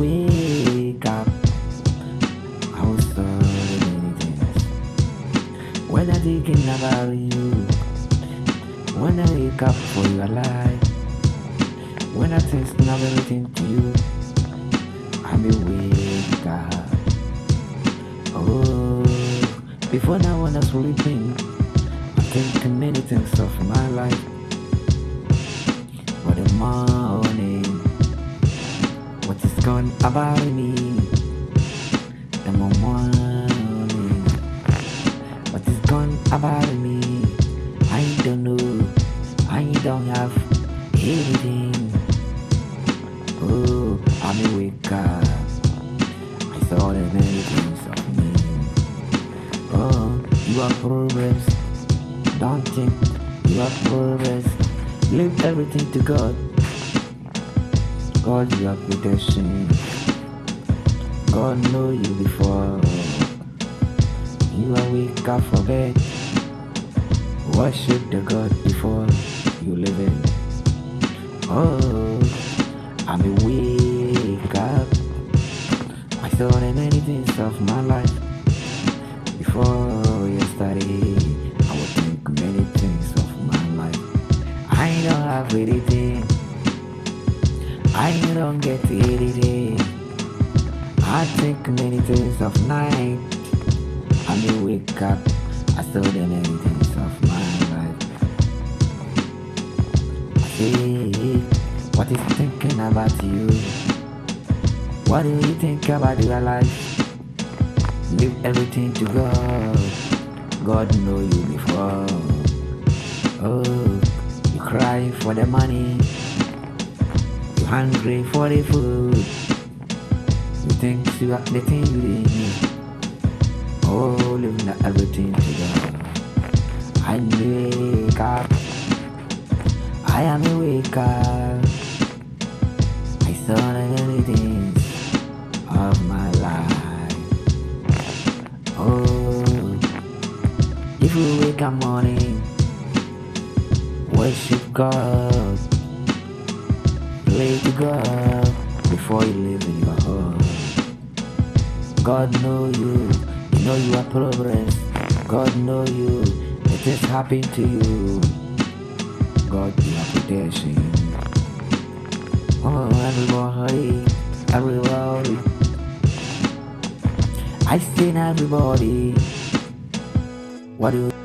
wake up, I was so many things. When I thinking about you, when I wake up for your life, when I think of everything to you, I'm wake up. Oh, before now when I'm sleeping, I'm thinking many things of my life. For the morning, what is gone about me? The morning, what is gone about me? I don't know, I don't have anything. Oh, I'm a wake up. I saw the many things of me. Oh, you have progress. Don't think you have progress. Leave everything to God. God, you have protection. God know you before. You are wake up for bed. Worship the God before you live in. Oh, I'm a wake up. I saw the many things of my life. Before yesterday, I would think many things of my life. I don't have anything. I don't get anything. I think many things of night. I may wake up. I saw the many things of my life. I say, what is thinking about you? What do you think about your life? Leave everything to God. God know you before. Oh, you cry for the money. You hungry for the food. You think you got the thing you need. Oh, leave everything to God. I wake up. I am a wake up. I saw the many things of my life. Oh, if you wake up morning, worship God, pray to God before you live in your home. God know you, you know you are progress. God know you, it is happening to you. God be your protection. Oh, everybody, I seen everybody. What do you